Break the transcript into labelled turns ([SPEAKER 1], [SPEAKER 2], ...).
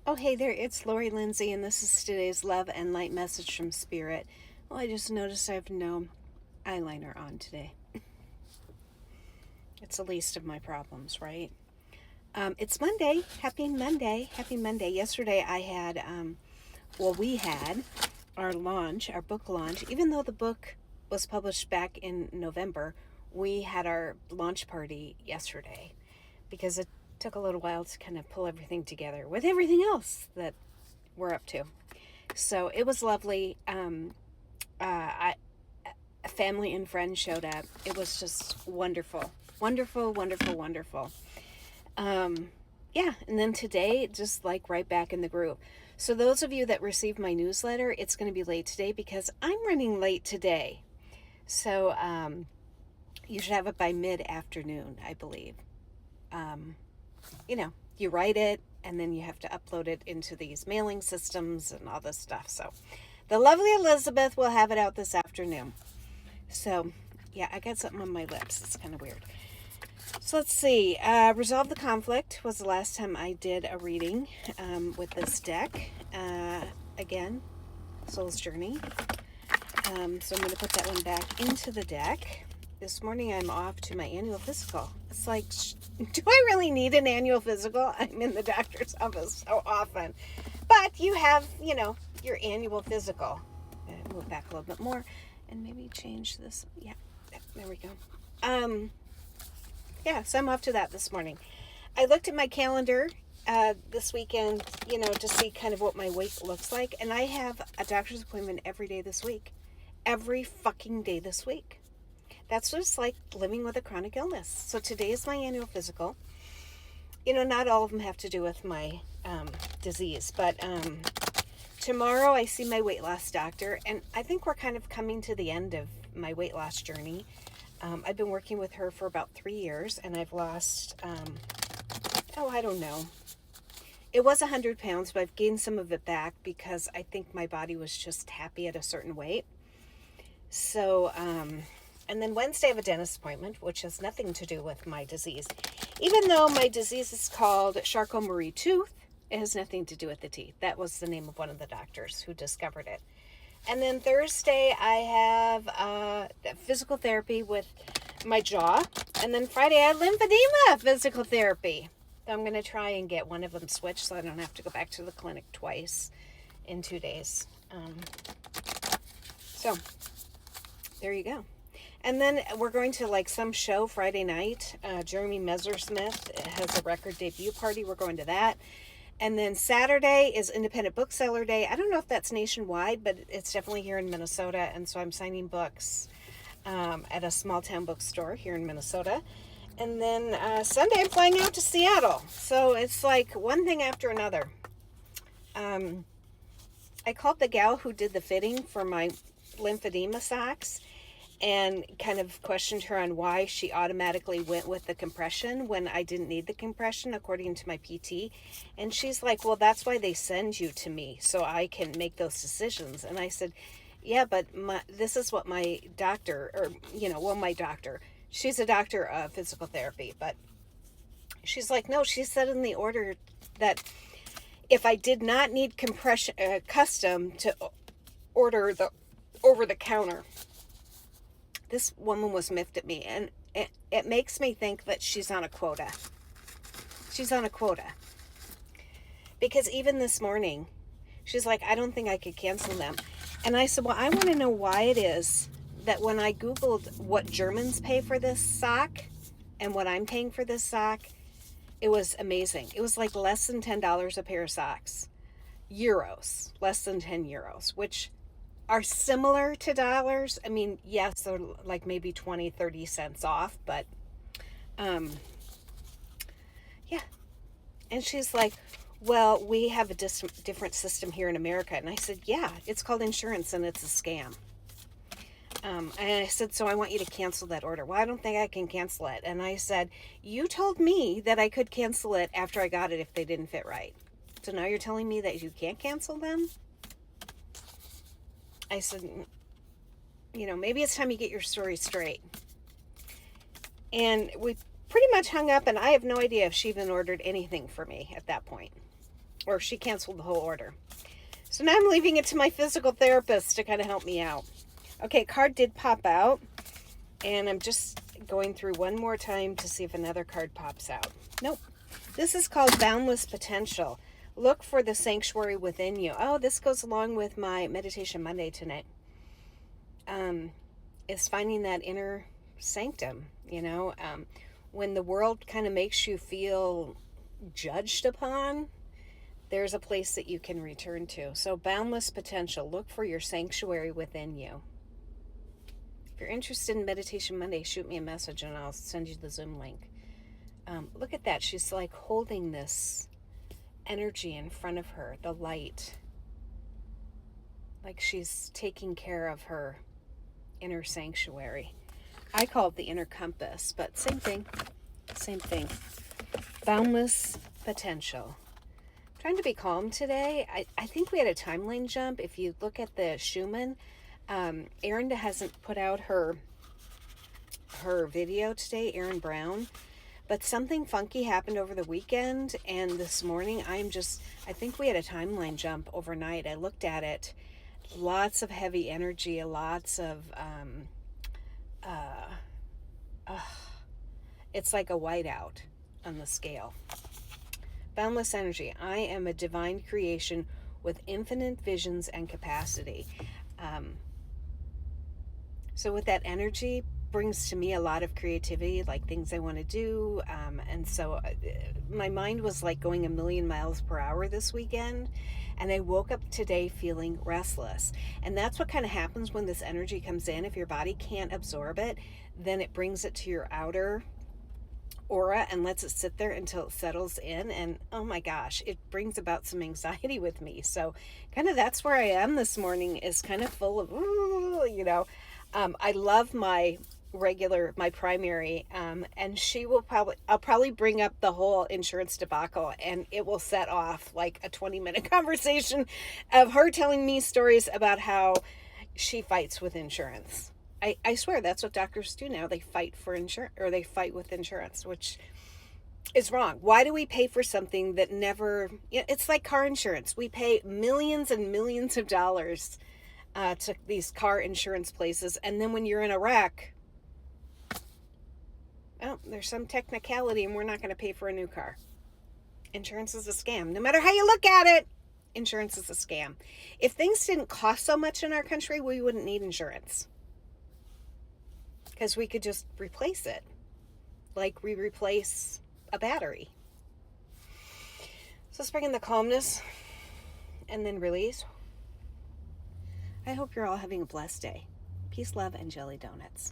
[SPEAKER 1] Oh, hey there, it's Laurie Lynnsee, and this is today's Love and Light message from Spirit. Well, I just noticed I have no eyeliner on today. It's the least of my problems, right? It's Monday. Happy Monday. Happy Monday. Yesterday we had our launch, our book launch. Even though the book was published back in November, we had our launch party yesterday because it took a little while to kind of pull everything together with everything else that we're up to. So it was lovely. A family and friends showed up. It was just wonderful, wonderful, wonderful, wonderful. Yeah, and then today, just like right back in the groove. So those of you that received my newsletter, it's going to be late today because I'm running late today. So you should have it by mid-afternoon, I believe. Um, you write it and then you have to upload it into these mailing systems and all this stuff. So the lovely Elizabeth will have it out this afternoon. So yeah, I got something on my lips. It's kind of weird. So let's see. Resolve the Conflict was the last time I did a reading with this deck. Again, Soul's Journey. So I'm going to put that one back into the deck. This morning I'm off to my annual physical. It's like, do I really need an annual physical? I'm in the doctor's office so often. But you have, your annual physical. Move back a little bit more and maybe change this. Yeah, there we go. So I'm off to that this morning. I looked at my calendar this weekend, to see kind of what my week looks like. And I have a doctor's appointment every day this week. Every fucking day this week. That's just like living with a chronic illness. So today is my annual physical. Not all of them have to do with my disease, but tomorrow I see my weight loss doctor, and I think we're kind of coming to the end of my weight loss journey. I've been working with her for about 3 years, and I've lost, I don't know. It was 100 pounds, but I've gained some of it back because I think my body was just happy at a certain weight. So, and then Wednesday I have a dentist appointment, which has nothing to do with my disease. Even though my disease is called Charcot-Marie tooth, it has nothing to do with the teeth. That was the name of one of the doctors who discovered it. And then Thursday I have physical therapy with my jaw. And then Friday I have lymphedema physical therapy. So I'm going to try and get one of them switched so I don't have to go back to the clinic twice in 2 days. So there you go. And then we're going to some show Friday night. Jeremy Messersmith has a record debut party. We're going to that. And then Saturday is Independent Bookseller Day. I don't know if that's nationwide, but it's definitely here in Minnesota. And so I'm signing books at a small town bookstore here in Minnesota. And then Sunday I'm flying out to Seattle. So it's like one thing after another. I called the gal who did the fitting for my lymphedema socks and kind of questioned her on why she automatically went with the compression when I didn't need the compression according to my PT. And she's like, well, that's why they send you to me so I can make those decisions. And I said, yeah, but this is what my doctor, my doctor, she's a doctor of physical therapy, but she's like, no, she said in the order that if I did not need compression, custom to order the over the counter. This woman was miffed at me, and it makes me think that she's on a quota. She's on a quota. Because even this morning, she's like, I don't think I could cancel them. And I said, well, I want to know why it is that when I Googled what Germans pay for this sock and what I'm paying for this sock, it was amazing. It was like less than $10 a pair of socks. Euros, less than 10 euros, which are similar to dollars. I mean, yes, they're like maybe 20, 30 cents off, but yeah. And she's like, well, we have a different system here in America. And I said, yeah, it's called insurance and it's a scam. And I said, so I want you to cancel that order. Well, I don't think I can cancel it. And I said, you told me that I could cancel it after I got it if they didn't fit right. So now you're telling me that you can't cancel them? I said, maybe it's time you get your story straight. And we pretty much hung up, and I have no idea if she even ordered anything for me at that point. or she canceled the whole order. So now I'm leaving it to my physical therapist to kind of help me out. Okay, card did pop out, and I'm just going through one more time to see if another card pops out. Nope. This is called Boundless Potential. Look for the sanctuary within you. Oh, this goes along with my Meditation Monday tonight. Is finding that inner sanctum, when the world kind of makes you feel judged upon, there's a place that you can return to. So boundless potential, look for your sanctuary within you. If you're interested in Meditation Monday, shoot me a message and I'll send you the Zoom link. Look at that. She's like holding this energy in front of her, the light. Like she's taking care of her inner sanctuary. I call it the inner compass, but same thing. Same thing. Boundless potential. I'm trying to be calm today. I think we had a timeline jump. If you look at the Schumann, Erin hasn't put out her video today, Erin Brown. But something funky happened over the weekend, and this morning I think we had a timeline jump overnight. I looked at it. Lots of heavy energy, lots of, it's like a whiteout on the scale. Boundless energy. I am a divine creation with infinite visions and capacity. So with that energy brings to me a lot of creativity, like things I want to do. And so my mind was like going 1,000,000 miles per hour this weekend. And I woke up today feeling restless. And that's what kind of happens when this energy comes in. If your body can't absorb it, then it brings it to your outer aura and lets it sit there until it settles in. And oh my gosh, it brings about some anxiety with me. So kind of that's where I am this morning, is kind of full of, I love my primary, and I'll probably bring up the whole insurance debacle, and it will set off like a 20-minute conversation of her telling me stories about how she fights with insurance. I swear that's what doctors do now. They fight for insurance, or they fight with insurance, which is wrong. Why do we pay for something that never, it's like car insurance. We pay millions and millions of dollars to these car insurance places, and then when you're in a wreck, there's some technicality and we're not going to pay for a new car. Insurance is a scam. No matter how you look at it, insurance is a scam. If things didn't cost so much in our country, we wouldn't need insurance, because we could just replace it like we replace a battery. So let's bring in the calmness and then release. I hope you're all having a blessed day. Peace, love, and jelly donuts.